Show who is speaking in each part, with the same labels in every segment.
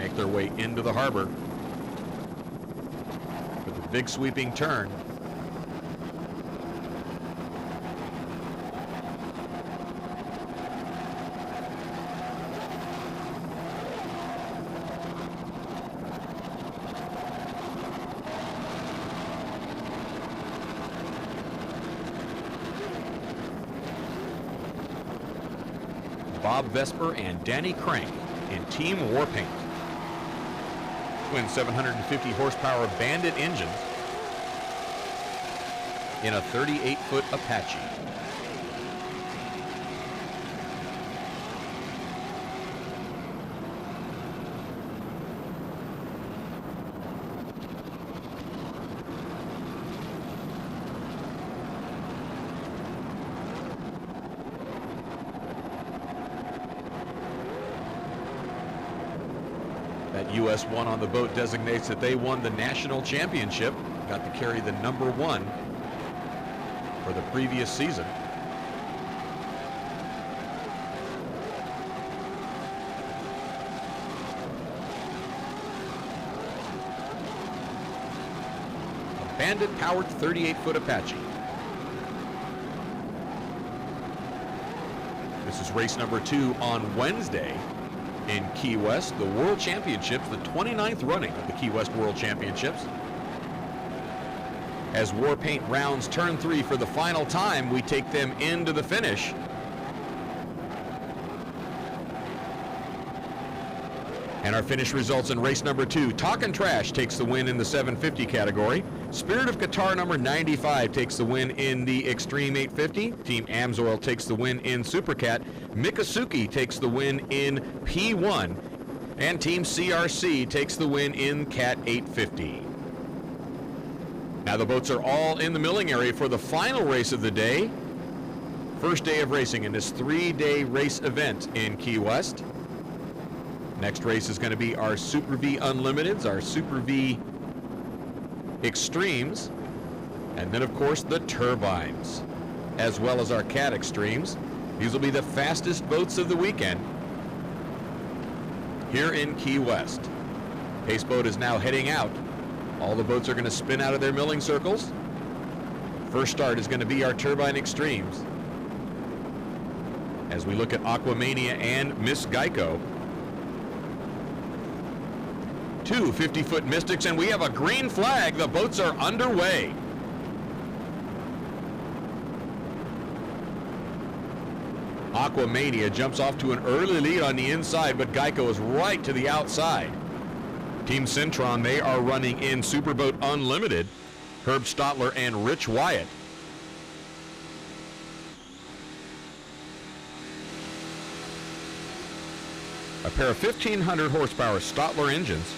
Speaker 1: make their way into the harbor with a big sweeping turn. Bob Vesper and Danny Crank in Team Warpaint. Twin 750 horsepower Bandit engines in a 38-foot Apache. That US 1 on the boat designates that they won the national championship. Got to carry the number 1 for the previous season. A Bandit-powered 38-foot Apache. This is race number 2 on Wednesday in Key West, the World Championships, the 29th running of the Key West World Championships. As Warpaint rounds turn 3 for the final time, we take them into the finish. And our finish results in race number 2. Talkin' Trash takes the win in the 750 category. Spirit of Qatar number 95 takes the win in the Extreme 850. Team Amsoil takes the win in Supercat. Mikasuki takes the win in P1. And Team CRC takes the win in Cat 850. Now the boats are all in the milling area for the final race of the day. First day of racing in this 3-day race event in Key West. Next race is going to be our Super V Unlimiteds, our Super V Extremes, and then of course the turbines, as well as our Cat Extremes. These will be the fastest boats of the weekend here in Key West. Pace boat is now heading out. All the boats are going to spin out of their milling circles. First start is going to be our Turbine Extremes. As we look at Aquamania and Miss Geico. 2 50-foot Mystics, and we have a green flag. The boats are underway. Aquamania jumps off to an early lead on the inside, but Geico is right to the outside. Team Centron, they are running in Superboat Unlimited, Herb Stotler and Rich Wyatt. A pair of 1,500 horsepower Stotler engines,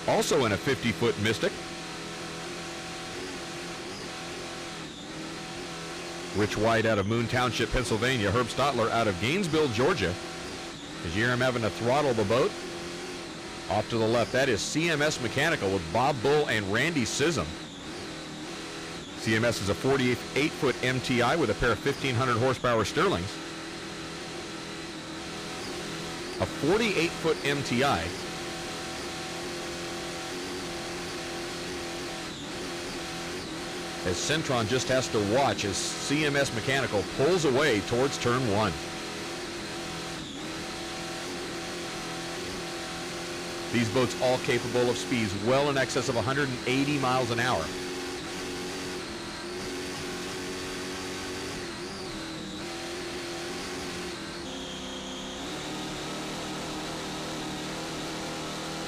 Speaker 1: also in a 50-foot Mystic. Rich White out of Moon Township, Pennsylvania. Herb Stotler out of Gainesville, Georgia. As you're having to throttle the boat. Off to the left, that is CMS Mechanical with Bob Bull and Randy Sissom. CMS is a 48-foot MTI with a pair of 1,500 horsepower Sterlings. A 48-foot MTI. As Centron just has to watch as CMS Mechanical pulls away towards turn 1. These boats all capable of speeds well in excess of 180 miles an hour.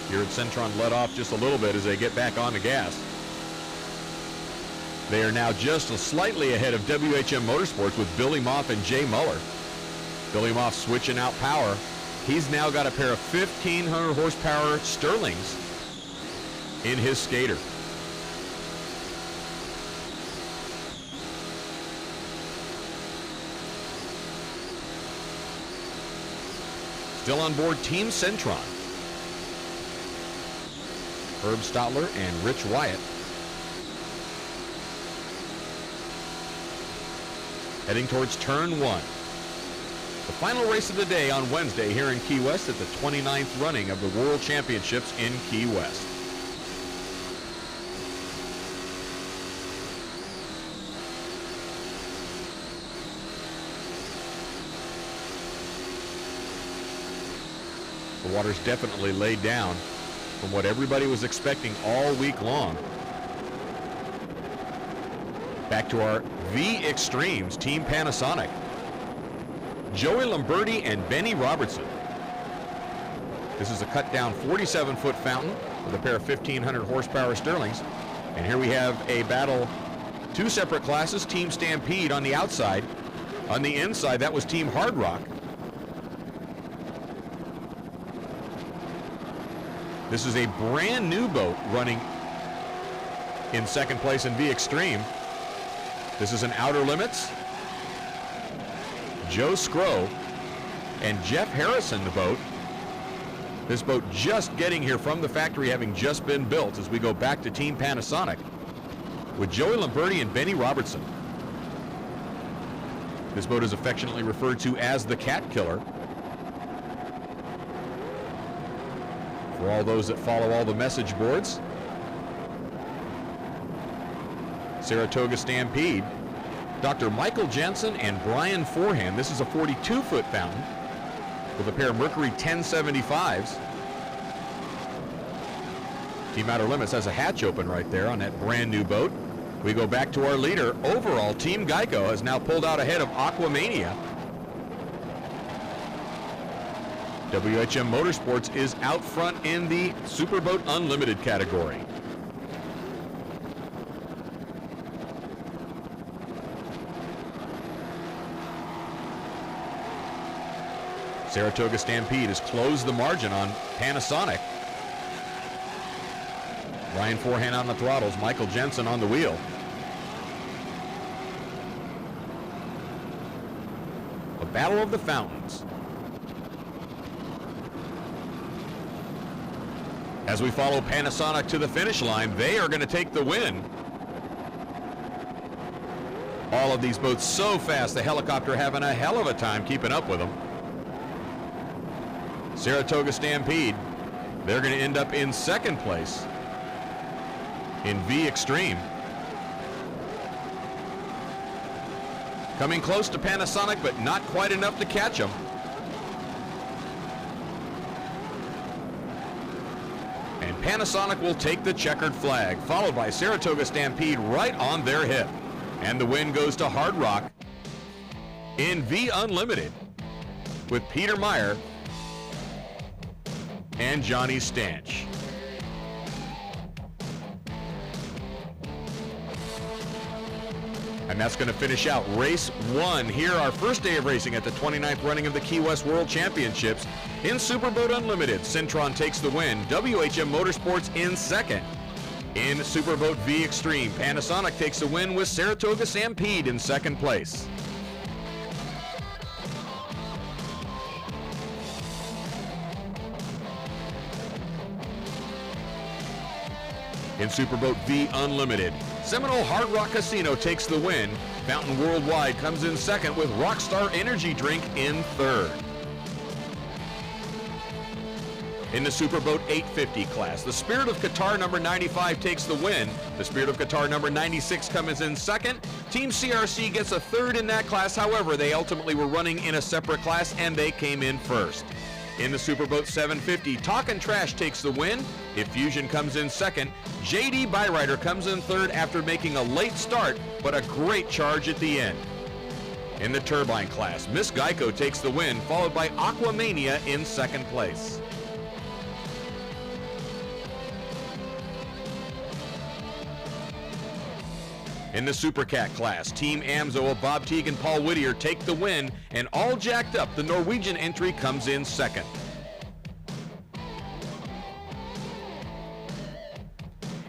Speaker 1: Here at Centron let off just a little bit as they get back on the gas. They are now just slightly ahead of WHM Motorsports with Billy Moff and Jay Muller. Billy Moff switching out power. He's now got a pair of 1,500 horsepower Sterlings in his skater. Still on board Team Centron. Herb Stotler and Rich Wyatt. Heading towards turn 1. The final race of the day on Wednesday here in Key West at the 29th running of the World Championships in Key West. The water's definitely laid down from what everybody was expecting all week long. Back to our V Extremes, Team Panasonic. Joey Lamberti and Benny Robertson. This is a cut down 47-foot fountain with a pair of 1,500 horsepower Sterlings. And here we have a battle, two separate classes, Team Stampede on the outside. On the inside, that was Team Hard Rock. This is a brand new boat running in second place in V Extreme. This is an Outer Limits. Joe Scrow and Jeff Harrison, the boat. This boat just getting here from the factory, having just been built, as we go back to Team Panasonic with Joey Lamberti and Benny Robertson. This boat is affectionately referred to as the Cat Killer. For all those that follow all the message boards, Saratoga Stampede, Dr. Michael Jensen and Brian Forehand. This is a 42-foot fountain with a pair of Mercury 1075s. Team Outer Limits has a hatch open right there on that brand new boat. We go back to our leader. Overall, Team Geico has now pulled out ahead of Aquamania. WHM Motorsports is out front in the Superboat Unlimited category. Saratoga Stampede has closed the margin on Panasonic. Brian Forehand on the throttles, Michael Jensen on the wheel. A battle of the fountains. As we follow Panasonic to the finish line, they are going to take the win. All of these boats so fast, the helicopter having a hell of a time keeping up with them. Saratoga Stampede, they're going to end up in second place in V Extreme. Coming close to Panasonic, but not quite enough to catch them. And Panasonic will take the checkered flag, followed by Saratoga Stampede right on their hip. And the win goes to Hard Rock in V Unlimited with Peter Meyer and Johnny Stanch. And that's going to finish out race one here, our first day of racing at the 29th running of the Key West World Championships. In Superboat Unlimited, Syntron takes the win. WHM Motorsports in second. In Superboat V Extreme, Panasonic takes the win with Saratoga Stampede in second place. In Superboat V Unlimited, Seminole Hard Rock Casino takes the win. Fountain Worldwide comes in second with Rockstar Energy Drink in third. In the Superboat 850 class, the Spirit of Qatar number 95 takes the win. The Spirit of Qatar number 96 comes in second. Team CRC gets a third in that class. However, they ultimately were running in a separate class and they came in first. In the Superboat 750, Talkin' Trash takes the win. Effusion comes in second. JD Byrider comes in third after making a late start, but a great charge at the end. In the Turbine class, Miss Geico takes the win, followed by Aquamania in second place. In the Supercat class, Team Amzo of Bob Teague and Paul Whittier take the win, and all jacked up, the Norwegian entry comes in second.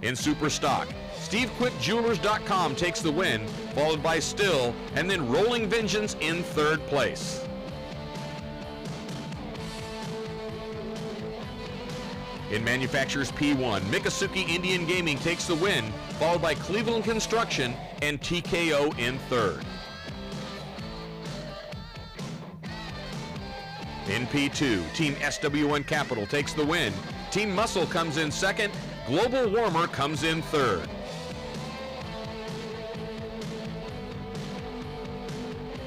Speaker 1: In Superstock, SteveQuickJewelers.com takes the win, followed by Still, and then Rolling Vengeance in third place. In Manufacturers P1, Miccosukee Indian Gaming takes the win, followed by Cleveland Construction and TKO in third. In P2, Team SW1 Capital takes the win. Team Muscle comes in second. Global Warmer comes in third.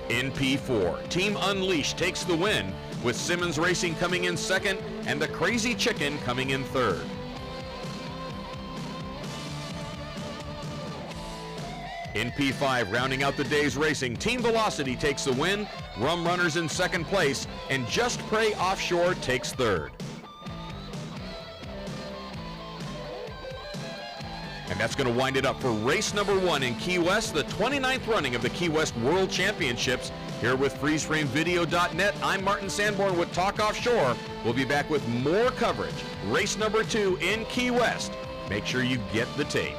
Speaker 1: In P4, Team Unleashed takes the win, with Simmons Racing coming in second and the Crazy Chicken coming in third. In P5, rounding out the day's racing, Team Velocity takes the win, Rum Runners in second place, and Just Pray Offshore takes third. And that's going to wind it up for race number 1 in Key West, the 29th running of the Key West World Championships. Here with FreezeFrameVideo.net, I'm Martin Sanborn with Talk Offshore. We'll be back with more coverage. Race number 2 in Key West. Make sure you get the tape.